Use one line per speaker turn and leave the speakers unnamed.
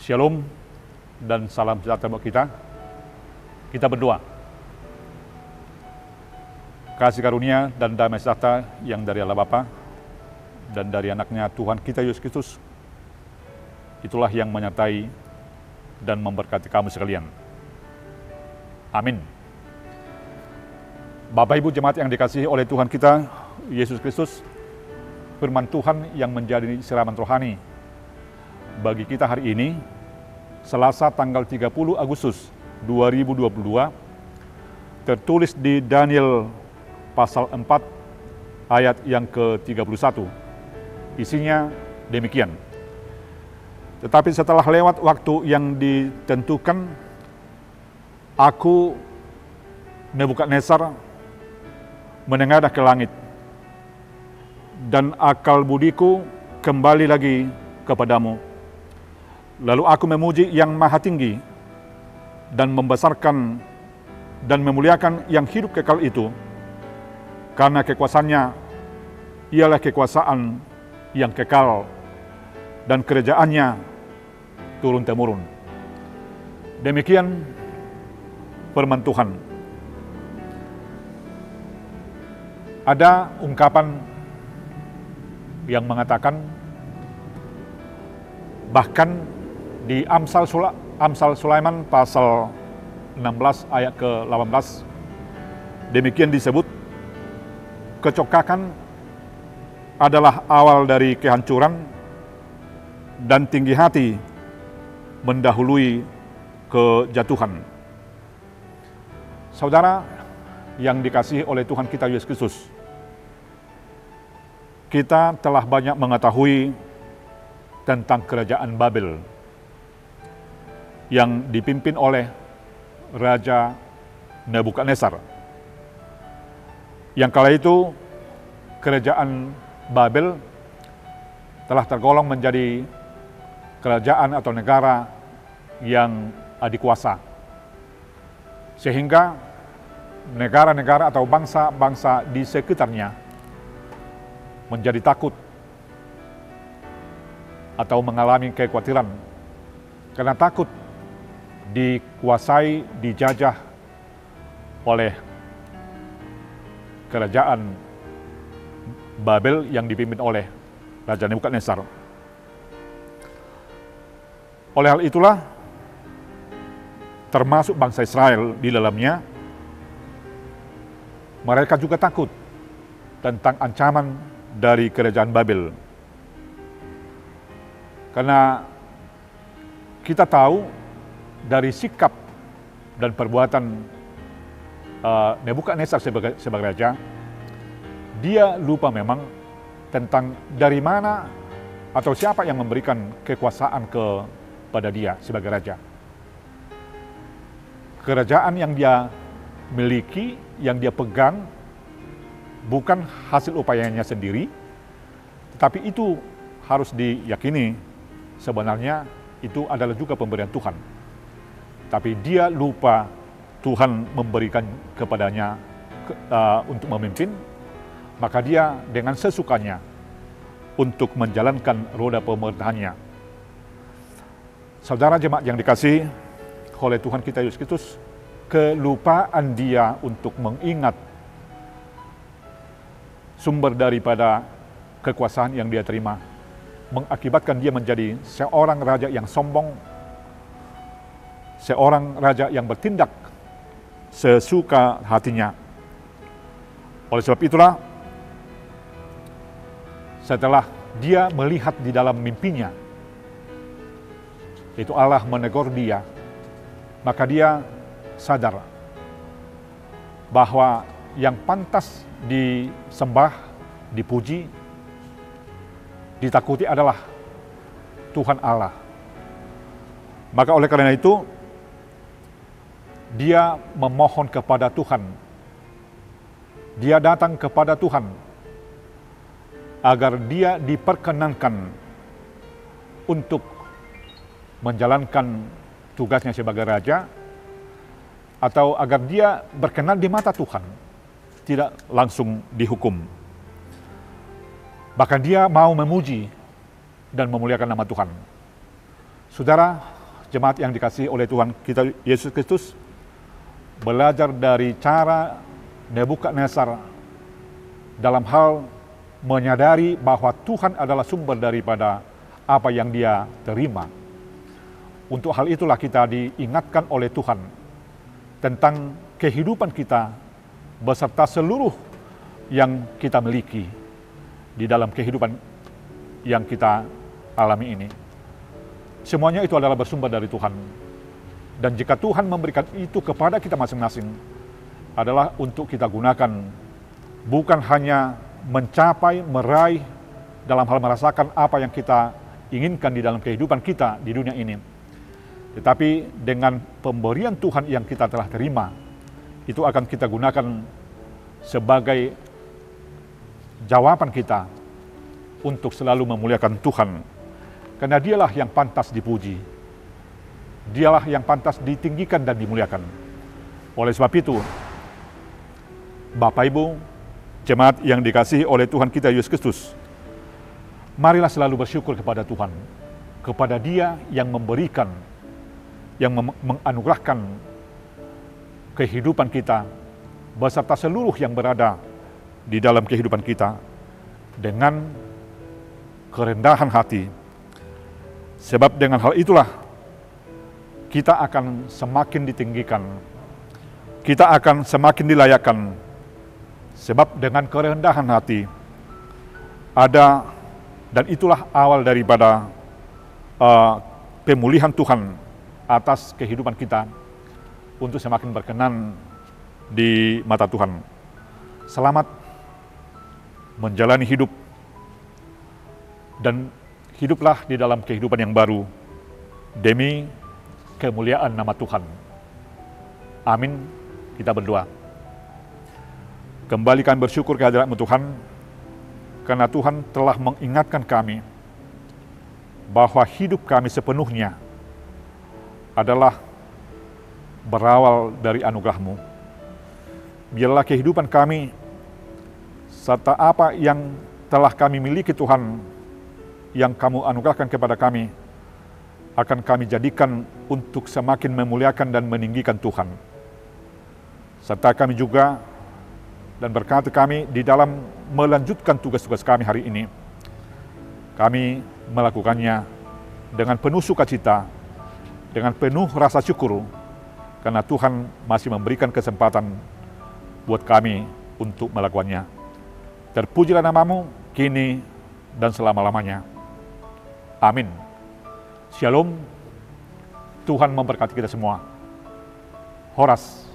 Shalom dan salam sejahtera buat kita. Kita berdoa. Kasih karunia dan damai sejahtera yang dari Allah Bapa dan dari anaknya Tuhan kita Yesus Kristus, itulah yang menyertai dan memberkati kamu sekalian. Amin. Bapak Ibu jemaat yang dikasihi oleh Tuhan kita Yesus Kristus, firman Tuhan yang menjadi siraman rohani bagi kita hari ini, Selasa tanggal 30 Agustus 2022, tertulis di Daniel pasal 4 ayat yang ke-31. Isinya demikian. Tetapi setelah lewat waktu yang ditentukan, aku Nebukadnezar menengadah ke langit, dan akal budiku kembali lagi kepadamu. Lalu aku memuji yang maha tinggi dan membesarkan dan memuliakan yang hidup kekal itu, karena kekuasaannya ialah kekuasaan yang kekal dan kerajaannya turun-temurun. Demikian firman Tuhan. Ada ungkapan yang mengatakan, bahkan di Amsal Sulaiman pasal 16 ayat ke-18, demikian disebut, kecokakan adalah awal dari kehancuran, dan tinggi hati mendahului kejatuhan. Saudara yang dikasihi oleh Tuhan kita Yesus Kristus, kita telah banyak mengetahui tentang kerajaan Babel yang dipimpin oleh Raja Nebukadnezar. Yang kala itu kerajaan Babel telah tergolong menjadi kerajaan atau negara yang adikuasa, sehingga negara-negara atau bangsa-bangsa di sekitarnya menjadi takut atau mengalami kekhawatiran karena takut dikuasai, dijajah oleh kerajaan Babel yang dipimpin oleh Raja Nebukadnezar. Oleh hal itulah, termasuk bangsa Israel di dalamnya, mereka juga takut tentang ancaman dari kerajaan Babel. Karena kita tahu dari sikap dan perbuatan Nebukadnezar sebagai raja, dia lupa memang tentang dari mana atau siapa yang memberikan kekuasaan kepada dia sebagai raja. Kerajaan yang dia miliki, yang dia pegang, bukan hasil upayanya sendiri, tetapi itu harus diyakini sebenarnya itu adalah juga pemberian Tuhan. Tapi dia lupa Tuhan memberikan kepadanya untuk memimpin, maka dia dengan sesukanya untuk menjalankan roda pemerintahannya. Saudara jemaat yang dikasihi oleh Tuhan kita Yesus Kristus, kelupaan dia untuk mengingat sumber daripada kekuasaan yang dia terima mengakibatkan dia menjadi seorang raja yang sombong, seorang raja yang bertindak sesuka hatinya. Oleh sebab itulah, setelah dia melihat di dalam mimpinya, itu Allah menegur dia, maka dia sadar bahwa yang pantas disembah, dipuji, ditakuti adalah Tuhan Allah. Maka oleh karena itu, dia memohon kepada Tuhan. Dia datang kepada Tuhan agar dia diperkenankan untuk menjalankan tugasnya sebagai raja, atau agar dia berkenan di mata Tuhan, tidak langsung dihukum. Bahkan dia mau memuji dan memuliakan nama Tuhan. Saudara, jemaat yang dikasihi oleh Tuhan kita Yesus Kristus, belajar dari cara Nebukadnezar dalam hal menyadari bahwa Tuhan adalah sumber daripada apa yang dia terima. Untuk hal itulah kita diingatkan oleh Tuhan tentang kehidupan kita beserta seluruh yang kita miliki di dalam kehidupan yang kita alami ini. Semuanya itu adalah bersumber dari Tuhan. Dan jika Tuhan memberikan itu kepada kita masing-masing, adalah untuk kita gunakan bukan hanya mencapai, meraih dalam hal merasakan apa yang kita inginkan di dalam kehidupan kita di dunia ini, tetapi dengan pemberian Tuhan yang kita telah terima, itu akan kita gunakan sebagai jawaban kita untuk selalu memuliakan Tuhan. Karena dialah yang pantas dipuji, dialah yang pantas ditinggikan dan dimuliakan. Oleh sebab itu, Bapak Ibu, jemaat yang dikasihi oleh Tuhan kita Yesus Kristus, marilah selalu bersyukur kepada Tuhan, kepada Dia yang memberikan, yang menganugerahkan kehidupan kita, beserta seluruh yang berada di dalam kehidupan kita, dengan kerendahan hati. Sebab dengan hal itulah kita akan semakin ditinggikan, kita akan semakin dilayakkan. Sebab dengan kerendahan hati ada, dan itulah awal daripada pemulihan Tuhan atas kehidupan kita untuk semakin berkenan di mata Tuhan. Selamat menjalani hidup dan hiduplah di dalam kehidupan yang baru demi kemuliaan nama Tuhan. Amin. Kita berdoa. Kembali kami bersyukur kehadirat-Mu Tuhan, karena Tuhan telah mengingatkan kami bahwa hidup kami sepenuhnya adalah berawal dari anugerah-Mu. Biarlah kehidupan kami serta apa yang telah kami miliki Tuhan, yang Kamu anugerahkan kepada kami, akan kami jadikan untuk semakin memuliakan dan meninggikan Tuhan. Serta kami juga dan berkati kami di dalam melanjutkan tugas-tugas kami hari ini. Kami melakukannya dengan penuh sukacita, dengan penuh rasa syukur, karena Tuhan masih memberikan kesempatan buat kami untuk melakukannya. Terpujilah nama-Mu kini dan selama-lamanya. Amin. Shalom. Tuhan memberkati kita semua. Horas.